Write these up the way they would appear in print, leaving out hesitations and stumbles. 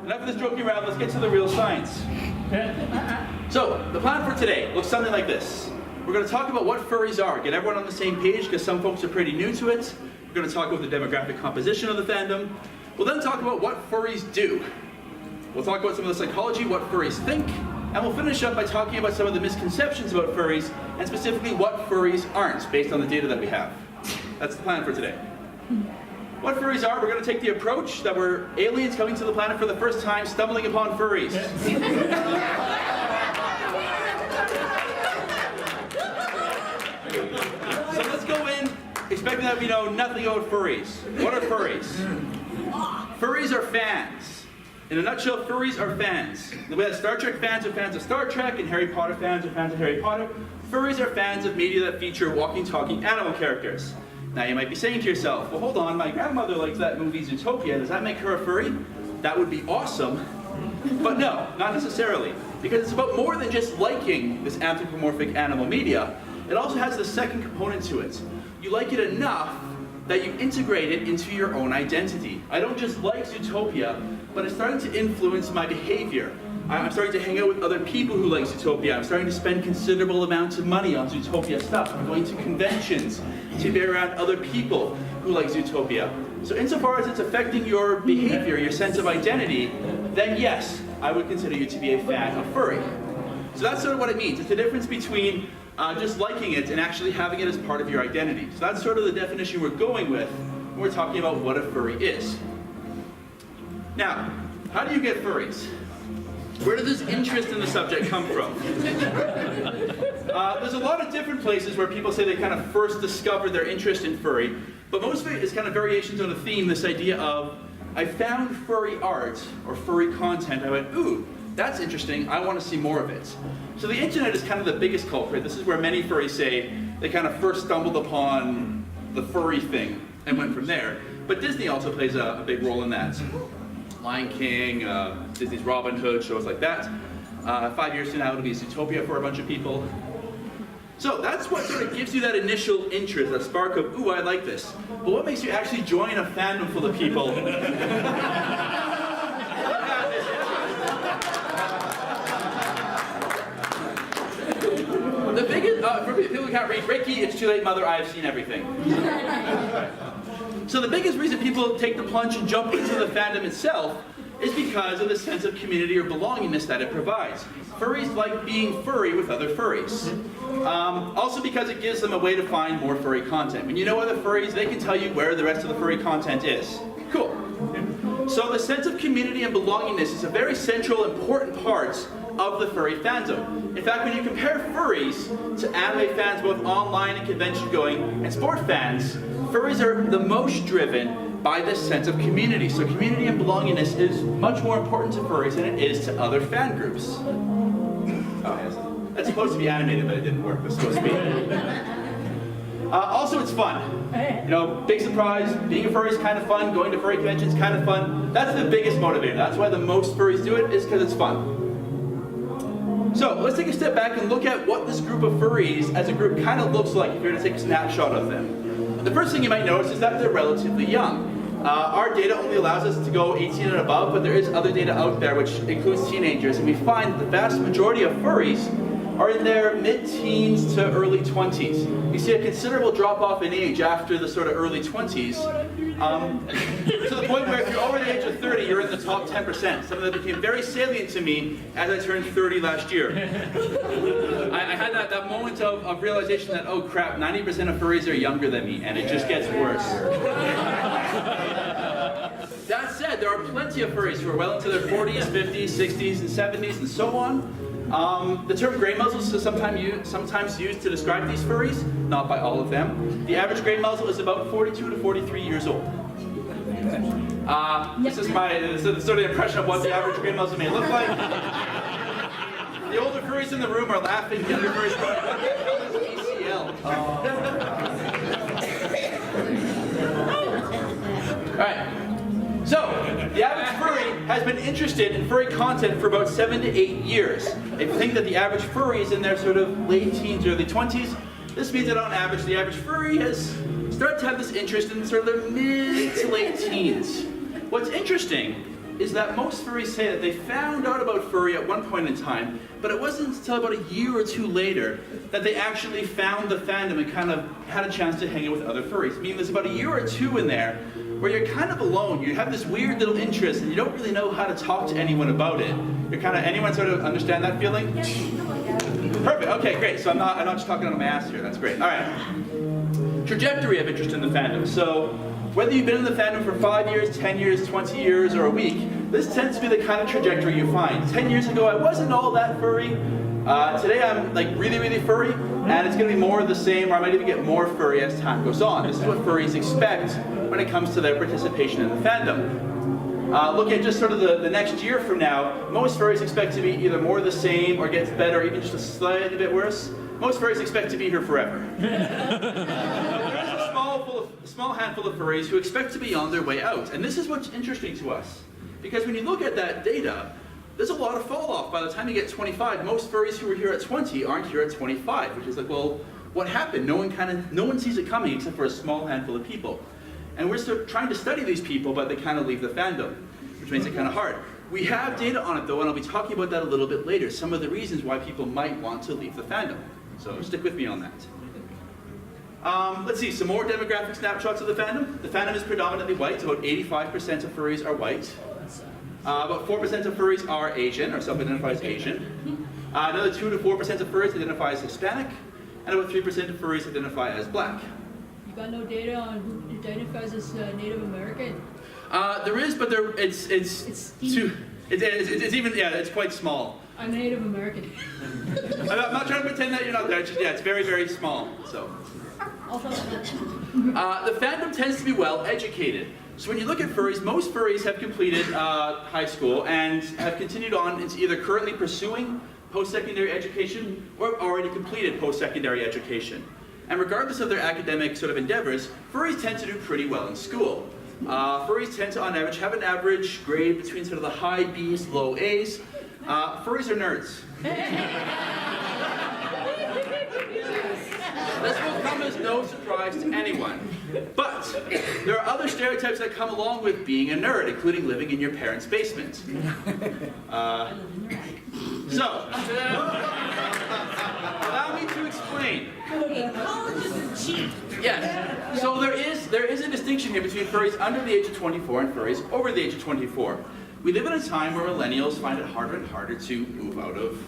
enough of this joking around, let's get to the real science. So, the plan for today looks something like this. We're going to talk about what furries are, get everyone on the same page because some folks are pretty new to it. We're going to talk about the demographic composition of the fandom. We'll then talk about what furries do. We'll talk about some of the psychology, what furries think, and we'll finish up by talking about some of the misconceptions about furries, and specifically what furries aren't, based on the data that we have. That's the plan for today. What furries are, we're going to take the approach that we're aliens coming to the planet for the first time, stumbling upon furries. So let's go in, expecting that we know nothing about furries. What are furries? Furries are fans. In a nutshell, furries are fans. The way that Star Trek fans are fans of Star Trek, and Harry Potter fans are fans of Harry Potter, furries are fans of media that feature walking, talking animal characters. Now you might be saying to yourself, well hold on, my grandmother likes that movie Zootopia, does that make her a furry? That would be awesome. But no, not necessarily. Because it's about more than just liking this anthropomorphic animal media. It also has the second component to it. You like it enough that you integrate it into your own identity. I don't just like Zootopia, but it's starting to influence my behavior. I'm starting to hang out with other people who like Zootopia. I'm starting to spend considerable amounts of money on Zootopia stuff. I'm going to conventions to be around other people who like Zootopia. So insofar as it's affecting your behavior, your sense of identity, then yes, I would consider you to be a fan of furry. So that's sort of what it means. It's the difference between just liking it and actually having it as part of your identity. So that's sort of the definition we're going with when we're talking about what a furry is. Now, how do you get furries? Where does this interest in the subject come from? There's a lot of different places where people say they kind of first discovered their interest in furry, but most of it is kind of variations on a theme, this idea of, I found furry art or furry content, I went, ooh, that's interesting, I want to see more of it. So the internet is kind of the biggest culprit. This is where many furries say they kind of first stumbled upon the furry thing and went from there. But Disney also plays a big role in that. Lion King, Disney's Robin Hood, shows like that. 5 years from now, it'll be Zootopia for a bunch of people. So that's what sort of gives you that initial interest, that spark of, ooh, I like this. But what makes you actually join a fandom full of people? The biggest, for people who can't read, Ricky, it's too late, mother, I have seen everything. So the biggest reason people take the plunge and jump into the fandom itself is because of the sense of community or belongingness that it provides. Furries like being furry with other furries. Also because it gives them a way to find more furry content. When you know other furries, they can tell you where the rest of the furry content is. Cool. So the sense of community and belongingness is a very central, important part of the furry fandom. In fact, when you compare furries to anime fans, both online and convention going, and sport fans, furries are the most driven by this sense of community. So community and belongingness is much more important to furries than it is to other fan groups. Oh, yes. That's supposed to be animated, but it didn't work. It's supposed to be. Also, it's fun. You know, big surprise, being a furry is kind of fun, going to furry conventions is kind of fun. That's the biggest motivator. That's why the most furries do it, is because it's fun. So let's take a step back and look at what this group of furries as a group kind of looks like if you're to take a snapshot of them. The first thing you might notice is that they're relatively young. Our data only allows us to go 18 and above, but there is other data out there which includes teenagers, and we find that the vast majority of furries are in their mid-teens to early 20s. You see a considerable drop-off in age after the sort of early 20s, to the point where if you're over the age of 30, you're in the top 10%. Something that became very salient to me as I turned 30 last year. I had that moment of realization that, oh crap, 90% of furries are younger than me, and it just gets worse. That said, there are plenty of furries who are well into their 40s, 50s, 60s, and 70s, and so on. The term gray muzzles is sometimes used to describe these furries, not by all of them. The average gray muzzle is about 42 to 43 years old. This is the sort of impression of what the average gray muzzle may look like. The older furries in the room are laughing, the younger furries are going, what the hell is ACL? Alright. So, the average furry has been interested in furry content for about 7 to 8 years. If you think that the average furry is in their sort of late teens, early 20s, this means that on average, the average furry has started to have this interest in sort of their mid to late teens. What's interesting is that most furries say that they found out about furry at one point in time, but it wasn't until about a year or two later that they actually found the fandom and kind of had a chance to hang out with other furries. Meaning there's about a year or two in there where you're kind of alone. You have this weird little interest and you don't really know how to talk to anyone about it. You're kind of, anyone sort of understand that feeling? Yes. Perfect, okay, great. So I'm not just talking out of my ass here, that's great. All right. Trajectory of interest in the fandom. So whether you've been in the fandom for 5 years, 10 years, 20 years, or a week, this tends to be the kind of trajectory you find. 10 years ago, I wasn't all that furry. Today I'm like really, really furry, and it's gonna be more of the same, or I might even get more furry as time goes on. This is what furries expect when it comes to their participation in the fandom. Look at just sort of the next year from now, most furries expect to be either more the same, or gets better, or even just a slightly bit worse. Most furries expect to be here forever. A small handful of furries who expect to be on their way out. And this is what's interesting to us. Because when you look at that data, there's a lot of fall off. By the time you get 25, most furries who were here at 20 aren't here at 25, which is like, well, what happened? No one sees it coming except for a small handful of people. And we're still trying to study these people, but they kind of leave the fandom, which makes it kind of hard. We have data on it though, and I'll be talking about that a little bit later, some of the reasons why people might want to leave the fandom. So stick with me on that. Let's see, some more demographic snapshots of the fandom. The fandom is predominantly white, about 85% of furries are white. About 4% of furries are Asian, or self-identify as Asian. Another 2 to 4% of furries identify as Hispanic, and about 3% of furries identify as Black. You got no data on who identifies as Native American? There is, but it's quite small. I'm Native American. I'm not trying to pretend that you're not there. It's just, it's very, very small. So. The fandom tends to be well educated. So when you look at furries, most furries have completed high school and have continued on into either currently pursuing post-secondary education or already completed post-secondary education. And regardless of their academic sort of endeavors, furries tend to do pretty well in school. Furries tend to, on average, have an average grade between sort of the high B's, low A's. Furries are nerds. This will come as no surprise to anyone. But there are other stereotypes that come along with being a nerd, including living in your parents' basement. So, allow me to explain. Yes. So there is a distinction here between furries under the age of 24 and furries over the age of 24. We live in a time where millennials find it harder and harder to move out of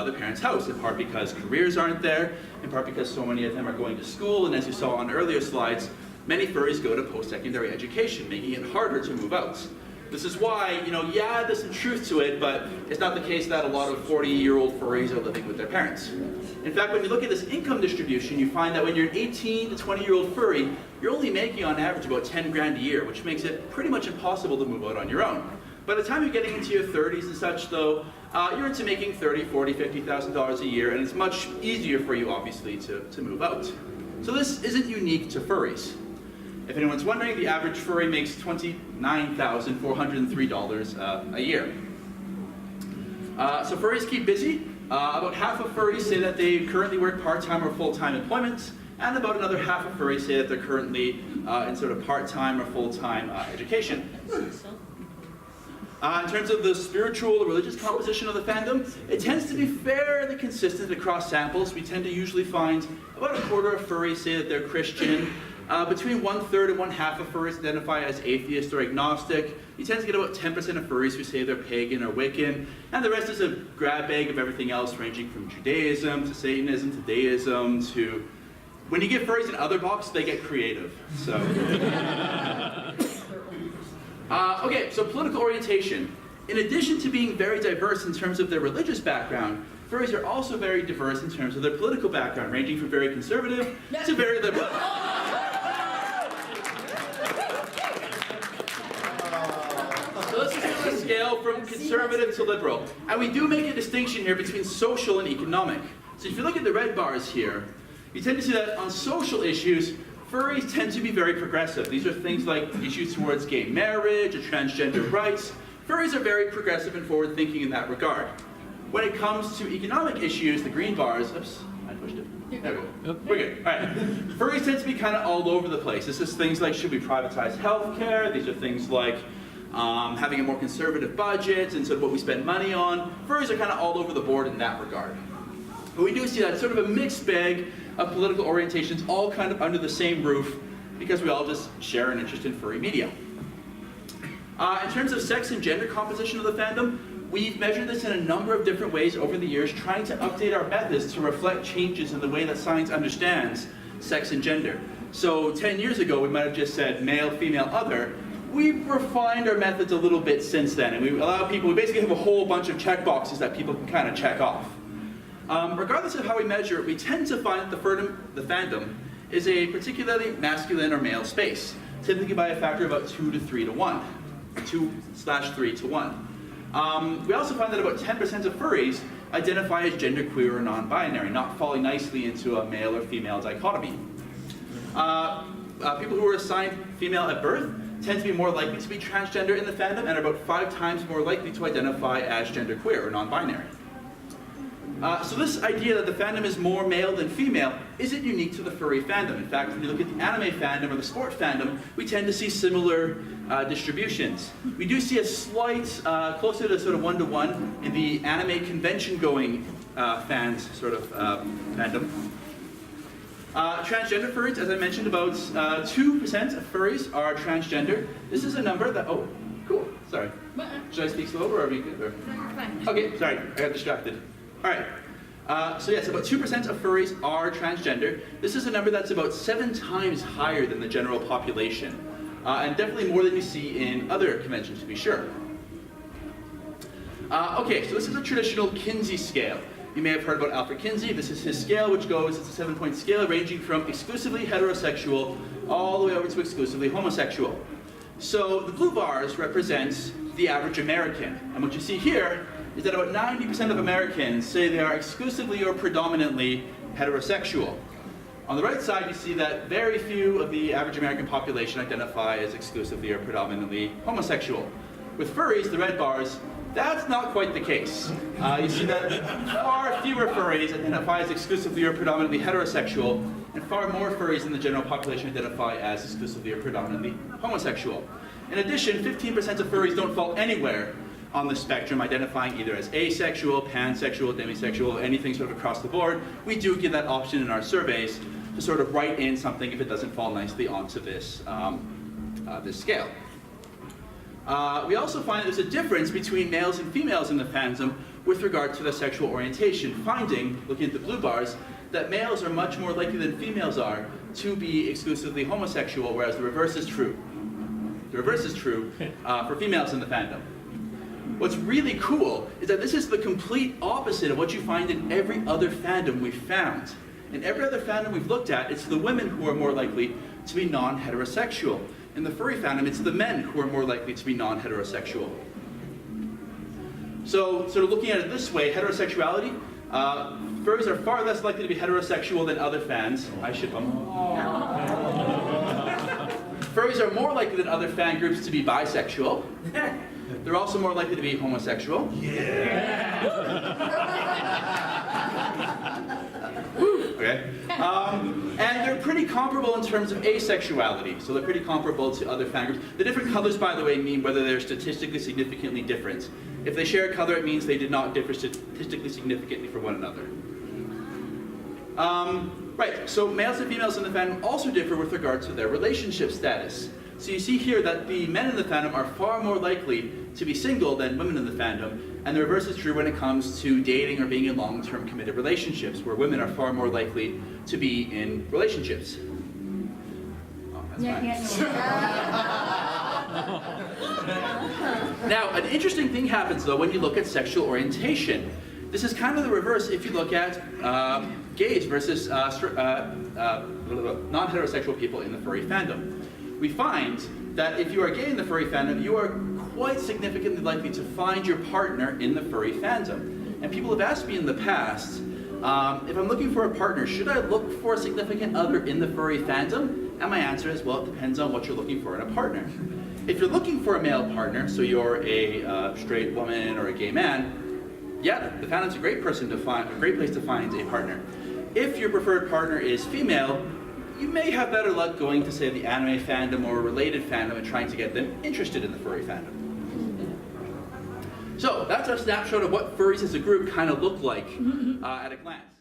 the parents' house, in part because careers aren't there, in part because so many of them are going to school, and as you saw on earlier slides, many furries go to post-secondary education, making it harder to move out. This is why, there's some truth to it, but it's not the case that a lot of 40-year-old furries are living with their parents. In fact, when you look at this income distribution, you find that when you're an 18 to 20-year-old furry, you're only making on average about 10 grand a year, which makes it pretty much impossible to move out on your own. By the time you're getting into your 30s and such, though, you're into making $30,000, $40,000, $50,000 a year, and it's much easier for you, obviously, to move out. So this isn't unique to furries. If anyone's wondering, the average furry makes $29,403 a year. So furries keep busy. About half of furries say that they currently work part-time or full-time employment, and about another half of furries say that they're currently in sort of part-time or full-time education. In terms of the spiritual or religious composition of the fandom, it tends to be fairly consistent across samples. We tend to usually find about a quarter of furries say that they're Christian. Between 1/3 and 1/2 of furries identify as atheist or agnostic. You tend to get about 10% of furries who say they're pagan or Wiccan, and the rest is a grab bag of everything else, ranging from Judaism to Satanism to deism to... When you get furries in other boxes, they get creative. So... Okay, so political orientation. In addition to being very diverse in terms of their religious background, furries are also very diverse in terms of their political background, ranging from very conservative to very liberal. So this is on a scale from conservative to liberal. And we do make a distinction here between social and economic. So if you look at the red bars here, you tend to see that on social issues, furries tend to be very progressive. These are things like issues towards gay marriage or transgender rights. Furries are very progressive and forward-thinking in that regard. When it comes to economic issues, the green bars, oops, I pushed it. There we go. We're good. All right. Furries tend to be kind of all over the place. This is things like, should we privatize healthcare? These are things like, having a more conservative budget and sort of what we spend money on. Furries are kind of all over the board in that regard. But we do see that sort of a mixed bag of political orientations all kind of under the same roof because we all just share an interest in furry media. In terms of sex and gender composition of the fandom, we've measured this in a number of different ways over the years, trying to update our methods to reflect changes in the way that science understands sex and gender. So 10 years ago, we might have just said male, female, other. We've refined our methods a little bit since then, and we allow people, we basically have a whole bunch of checkboxes that people can kind of check off. Regardless of how we measure it, we tend to find that the fandom is a particularly masculine or male space, typically by a factor of about 2 to 3 to 1, 2/3 to 1. We also find that about 10% of furries identify as genderqueer or non-binary, not falling nicely into a male or female dichotomy. People who are assigned female at birth tend to be more likely to be transgender in the fandom and are about 5 times more likely to identify as genderqueer or non-binary. So this idea that the fandom is more male than female isn't unique to the furry fandom. In fact, when you look at the anime fandom or the sport fandom, we tend to see similar distributions. We do see a slight, closer to sort of 1-to-1 in the anime convention-going fans sort of fandom. Transgender furries, as I mentioned, about 2% of furries are transgender. This is a number that, oh, cool, sorry. Should I speak slower or are we good? Or? Okay, sorry, I got distracted. All right, so yes, about 2% of furries are transgender. This is a number that's about 7 times higher than the general population, and definitely more than you see in other conventions, to be sure. Okay, so this is a traditional Kinsey scale. You may have heard about Alfred Kinsey. This is his scale, which goes, it's a 7-point scale ranging from exclusively heterosexual all the way over to exclusively homosexual. So the blue bars represent the average American, and what you see here is that about 90% of Americans say they are exclusively or predominantly heterosexual. On the right side, you see that very few of the average American population identify as exclusively or predominantly homosexual. With furries, the red bars, that's not quite the case. You see that far fewer furries identify as exclusively or predominantly heterosexual, and far more furries in the general population identify as exclusively or predominantly homosexual. In addition, 15% of furries don't fall anywhere on the spectrum, identifying either as asexual, pansexual, demisexual, anything sort of across the board. We do give that option in our surveys to sort of write in something if it doesn't fall nicely onto this, this scale. We also find that there's a difference between males and females in the fandom with regard to their sexual orientation, finding, looking at the blue bars, that males are much more likely than females are to be exclusively homosexual, whereas the reverse is true. The reverse is true for females in the fandom. What's really cool is that this is the complete opposite of what you find in every other fandom we've found. In every other fandom we've looked at, it's the women who are more likely to be non-heterosexual. In the furry fandom, it's the men who are more likely to be non-heterosexual. So, sort of looking at it this way, heterosexuality, furries are far less likely to be heterosexual than other fans. I ship them. Furries are more likely than other fan groups to be bisexual. They're also more likely to be homosexual. Yeah. Okay. And they're pretty comparable in terms of asexuality. So they're pretty comparable to other fan groups. The different colors, by the way, mean whether they're statistically significantly different. If they share a color, it means they did not differ statistically significantly from one another. Right, so males and females in the fandom also differ with regard to their relationship status. So you see here that the men in the fandom are far more likely to be single than women in the fandom, and the reverse is true when it comes to dating or being in long-term committed relationships, where women are far more likely to be in relationships. Oh, that's fine. Now, an interesting thing happens though when you look at sexual orientation. This is kind of the reverse if you look at gays versus non-heterosexual people in the furry fandom. We find that if you are gay in the furry fandom, you are quite significantly likely to find your partner in the furry fandom. And people have asked me in the past, if I'm looking for a partner, should I look for a significant other in the furry fandom? And my answer is, well, it depends on what you're looking for in a partner. If you're looking for a male partner, so you're a straight woman or a gay man, yeah, the fandom's a great place to find a partner. If your preferred partner is female, you may have better luck going to, say, the anime fandom or a related fandom and trying to get them interested in the furry fandom. So that's our snapshot of what furries as a group kind of look like at a glance.